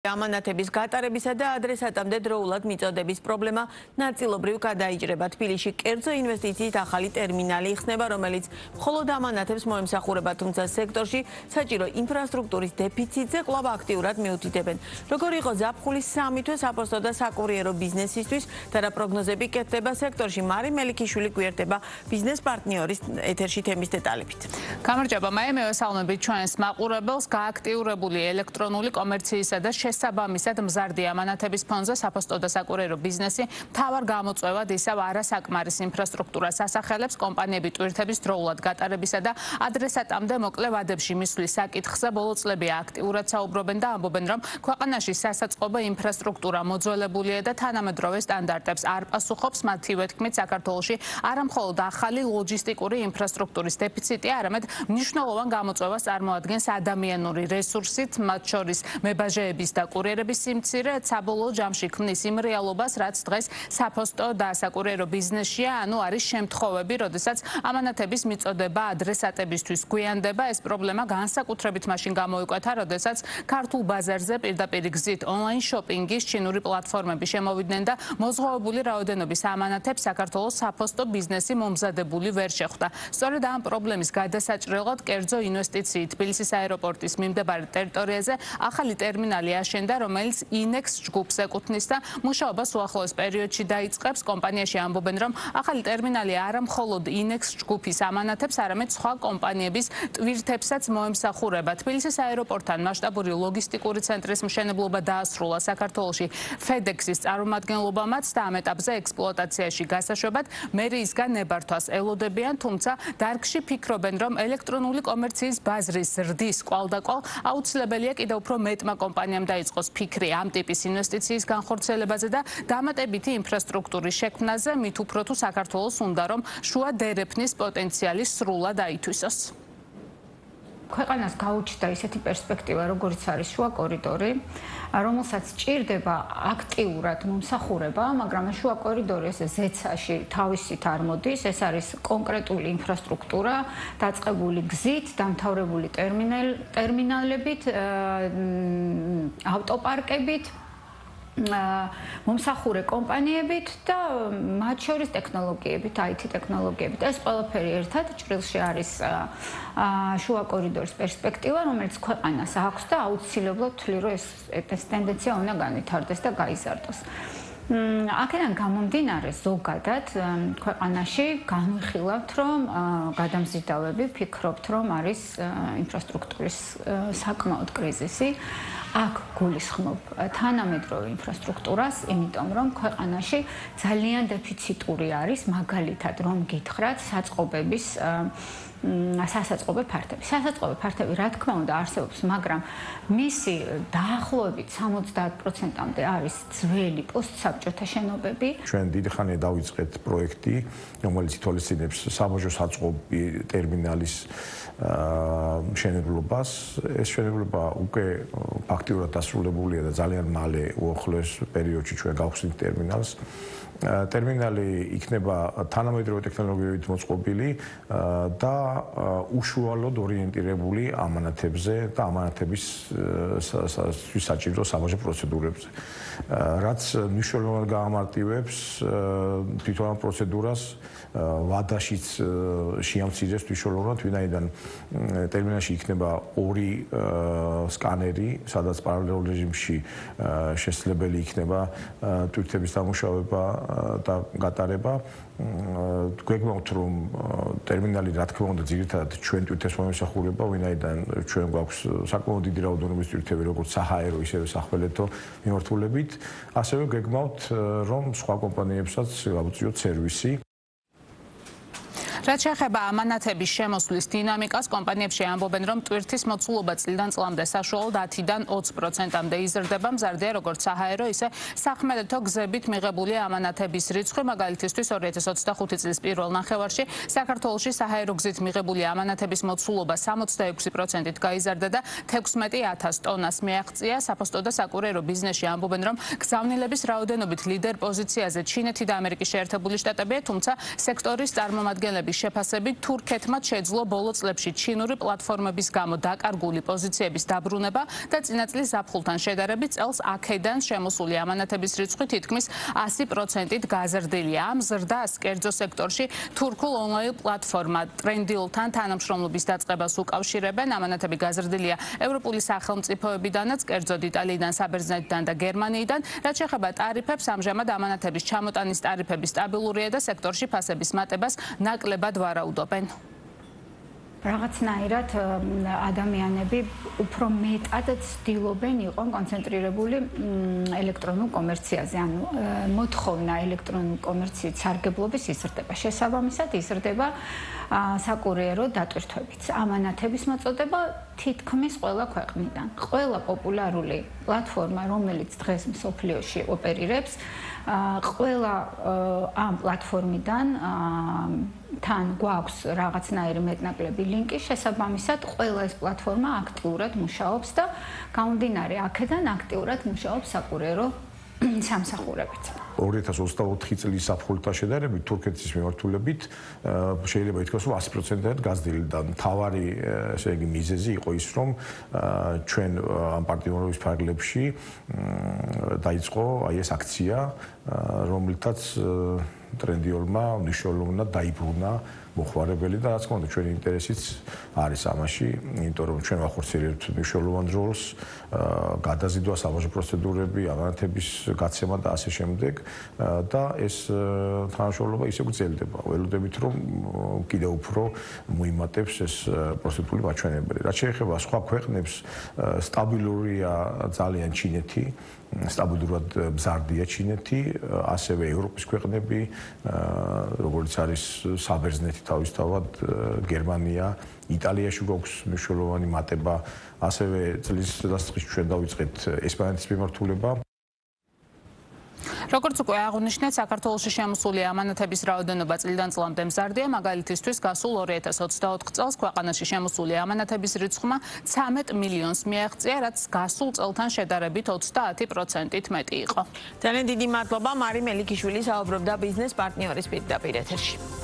ამანათების გატარებისა და ადრესატამდე დროულად მიწოდების პრობლემა ნაწილობრივ გადაიჭრება. თბილისში კერძო ინვესტიციით ახალი ტერმინალი იხსნება, რომელიც მხოლოდ ამანათებს მოემსახურება, თუმცა სექტორში საჭირო ინფრასტრუქტურის დეფიციტზე კვლავ აქტიურად მიუთითებენ. როგორ იყო ზაფხულის სამი თვე საფოსტო და საკურიერო ბიზნესისთვის და რა პროგნოზები კეთდება სექტორში? მარი მელიქიშვილი გვერდება ბიზნეს პარტნიორის ეთერში თემის დეტალებით. გამარჯობა, მევესალმებით ჩვენს მაყურებელს. გააქტიურებული ელექტრონული კომერციისა და შესაბამისად მზარდი ამანათების ფონზე საფოსტო და საკურიერო ბიზნესი მთავარ გამოწვევად ისევ არასაკმარის ინფრასტრუქტურას ასახელებს. კომპანიები ტვირთების დროულად გატარებისა და ადრესატამდე მოკლე ვადებში მისვლის საკითხზე ბოლო წლები აქტიურად საუბრობენ და ამბობენ, რომ ქვეყანაში სასაწყობო ინფრასტრუქტურა მოძველებულია და თანამედროვე სტანდარტებს არ პასუხობს. მათივე თქმით, საქართველოში არა მხოლოდ ახალი ლოჯისტიკური ინფრასტრუქტურის დეფიციტია, არამედ მნიშვნელოვან გამოწვევას წარმოადგენს ადამიანური რესურსით, მათ შორის მებაჟეების და კურიერების სიმცირე, საბოლოო ჯამში ქმნის იმ რეალობას, რაც დღეს საფოსტო და საკურიერო ბიზნესშია, ანუ არის შემთხვევები, როდესაც ამანათების მიწოდება ადრესატებისთვის გვიანდება. ეს პრობლემა განსაკუთრებით მაშინ გამოიკვეთა, როდესაც ქართულ ბაზარზე პირდაპირ გზით ონლაინ შოპინგის ჩინური პლატფორმები შემოვიდნენ და მოზღვავებული რაოდენობის ამანათებს საქართველოს საფოსტო ბიზნესი მომზადებული ვერ შეხვდა. სწორედ ამ პრობლემის გადასაჭრელად კერძო ინვესტიციით თბილისის აეროპორტის მიმდებარე ტერიტორიაზე ახალი ტერმინალი აშენდა, რომელიც ინექს ჯგუფს ეკუთვნის და მუშაობას უახლოეს პერიოდში დაიწყებს. კომპანიაში ამბობენ, რომ ახალი ტერმინალი არა მხოლოდ ინექს ჯგუფის ამანათებს, არამედ სხვა კომპანიების ტვირთებსაც მოემსახურება. თბილისის აეროპორტთან მასშტაბური ლოგისტიკური ცენტრის მშენებლობა დაასრულა საქართველოში FedEx-ის წარმომადგენლობამაც და ამ ეტაპზე ექსპლუატაციაში გასაშვებად მერიისგან ნებართვას ელოდებიან, თუმცა დარგში ფიქრობენ, რომ ელექტრონული კომერციის ბაზრის ზრდის კვალდაკვალ აუცილებელია კიდევ უფრო მეტმა კომპანიამ დაიწყოს ფიქრი ამ ტიპის ინვესტიციის განხორციელებაზე და დამატებითი ინფრასტრუქტურის შექმნაზე, მით უფრო თუ საქართველოს უნდა, რომ შუა დერეფნის პოტენციალი სრულად აითვისოს. ქვეყანას გაუჩნდა ისეთი პერსპექტივა, როგორც არის შუა კორიდორი, რომელსაც ჭირდება აქტიურად მომსახურება, მაგრამ შუა კორიდორი ესე ზეცაში თავისით არ მოდის. ეს არის კონკრეტული ინფრასტრუქტურა, დაწყებული გზით, დამთავრებული ტერმინალებით, ავტოპარკებით, მომსახურე კომპანიებით და მათ შორის ტექნოლოგიებით, IT ტექნოლოგიებით. ეს ყველაფერი ერთად ჭრილში არის შუა კორიდორის პერსპექტივა, რომელიც ქვეყანას აქვს და აუცილებლად ვთვლი, რომ ეს ტენდენცია უნდა განვითარდეს და გაიზარდოს. აქედან გამომდინარე ზოგადად ქვეყანაში განვიხილავთ, რომ გადამზიდავები ფიქრობთ, რომ არის ინფრასტრუქტურის საკმაოდ კრიზისი. აქ გულისხმობ თანამედროვე ინფრასტრუქტურას, იმიტომ რომ ქვეყანაში ძალიან დეფიციტური არის, მაგალითად რომ გითხრათ საწყობების სასაწყობე ფართები. სასაწყობე ფართები რა თქმა უნდა არსებობს, მაგრამ მისი დაახლოებით 70%-მდე არის ძველი პოსტსაბჭოთა შენობები. ჩვენ დიდი ხანია დავიწყეთ პროექტი, რომელიც ითვალისწინებს საბაჟო საწყობი ტერმინალის მშენებლობას. ეს მშენებლობა უკვე აქტიურად დასრულებულია და ძალიან მალე უახლოეს პერიოდში ჩვენ გავხსნით ტერმინალს. ტერმინალი იქნება თანამედროვე ტექნოლოგიებით მოწყობილი და უშუალოდ ორიენტირებული ამანათებზე და ამანათების საჭირო საბაჟო პროცედურებზე. რაც მნიშვნელოვნად გაამარტივებს თვითონ ამ პროცედურას, ვადაშიც შეამცირებს მნიშვნელოვნად, ვინაიდან ტერმინალში იქნება ორი სკანერი, სადაც პარალელურ რეჟიმში შესაძლებელი იქნება ტვირთების დამუშავება და გატარება. გვეგმავთ, რომ ტერმინალი რა თქმა უნდა ძირითადად ჩვენ ტვირთებს მომსახურება, ვინაიდან ჩვენ გვაქვს საკმაოდ დიდი რაოდენობის ტვირთები, როგორც საჰაერო, ისევე სახველეთო მიმართულებით. ასევე გვეგმავთ, რომ სხვა კომპანიებსაც გავუწიოთ სერვისი. რაც შეეხება ამანათების შემოსვლის დინამიკას, კომპანიებში ამბობენ, რომ ტვირთის მოცულობა წლიდან წლამდე საშუალოდ 10-დან 20%-მდე იზრდება. მზარდია როგორც საჰაერო, ისე სახმელეთო გზებით მიღებული ამანათების რიცხვი. მაგალითისთვის 2025 წლის პირველ ნახევარში საქართველოში საჰაერო გზით მიღებული ამანათების მოცულობა 66%-ით გაიზარდა და 16,000 ტონას მიაღწია. საფოსტო და საკურიერო ბიზნესში ამბობენ, რომ გზავნილების რაოდენობით ლიდერ პოზიციაზე ჩინეთი და ამერიკის შეერთებული შტატებია, თუმცა სექტორის წარმომადგენლები ამანათების შეფასებით თურქეთმა შეძლო ბოლო წლებში ჩინური პლატფორმების გამო დაკარგული პოზიციების დაბრუნება და წინა წლის ზაფხულთან შედარებით წელს აქედან შემოსული ამანათების რიცხვი თითქმის 100%-ით გაზრდილია. ამ ზრდას კერძო სექტორში თურქულ ონლაინ პლატფორმა Trendyol-თან თანამშრომლობის დაწყებას უკავშირებენ. ამანათები გაზრდილია ევროპული სახელმწიფოებიდანაც, კერძოდ იტალიიდან, საბერძნეთიდან და გერმანიიდან. რაც შეეხება ტარიფებს, ამჟამად ამანათების ჩამოტანის ტარიფები სტაბილურია და სექტორში ფასების მატებას ნაკლებად ვარაუდობენ. რაღაცნაირად ადამიანები უფრო მეტად ცდილობენ იყო კონცენტრირებული ელექტრონულ კომერციაზე, ანუ მოთხოვნა ელექტრონული კომერციის სარგებლობის იზრდება. შესაბამისად იზრდება საკურიერო დატვირთვებიც. ამანათების მოწოდება თითქმის ყველა ქვეყნიდან. ყველა პოპულარული პლატფორმა, რომელიც დღეს მსოფლიოში ოპერირებს, ყველა ამ პლატფორმიდან თან გვაქვს რაღაცნაირი მეტნაკლები ლინკი, შესაბამისად ყველა ეს პლატფორმა აქტიურად მუშაობს და გამომდინარე აქედან აქტიურად მუშაობს საკურიერო სამსახურებიც. 2024 წლის ზაფხულთან შედარებით თურქეთის მიმართულებით შეიძლება ითქვას, რომ 100%-ად გაზრდილი და მთავარი ესე იგი მიზეზი იყო ის, რომ ჩვენ ამ პარტნიორობის ფარგლებში დაიწყო აი ეს აქცია, რომლითაც Trendyol-მა მნიშვნელოვნად დაიბრუნა მოხმარებელი და რაც თქმა უნდა ჩვენი ინტერესიც არის ამაში, იმიტომ რომ ჩვენ ვახორციელებთ მნიშვნელოვან როლს, გადაზიდვა, საბაჟო პროცედურები, ამანათების გაცემა და ასე შემდეგ და ეს თანამშრომლობა ისე გრძელდება. ველოდებით რომ კიდევ უფრო მოიმატებს ეს პროცედურული მაჩვენებელი. რაც შეეხება სხვა ქვეყნებს, სტაბილურია ძალიან ჩინეთი, სტაბილურად მზარდია ჩინეთი, ასევე ევროპის ქვეყნები, როგორც არის საბერძნეთი თავისთავად, გერმანია, იტალიაში გვაქვს მნიშვნელოვანი მატება, ასევე წლის დასაწყისში ჩვენ დავიწყეთ ესპანეთის მიმართულება. როგორც უკვე აღნიშნეთ, საქართველოში შემოსული ამანათების რაოდენობა წლიდან წლამდე მზარდია. მაგალითისთვის, გასულ 2024 წელს ქვეყანაში შემოსული ამანათების რიცხვმა 13 მილიონს მიაღწია, რაც გასულ წელთან შედარებით 30%-ით მეტი იყო. ძალიან დიდი მადლობა, მარი მელიქიშვილი საუბრობდა ბიზნეს პარტნიორის პირდაპირ ეთერში.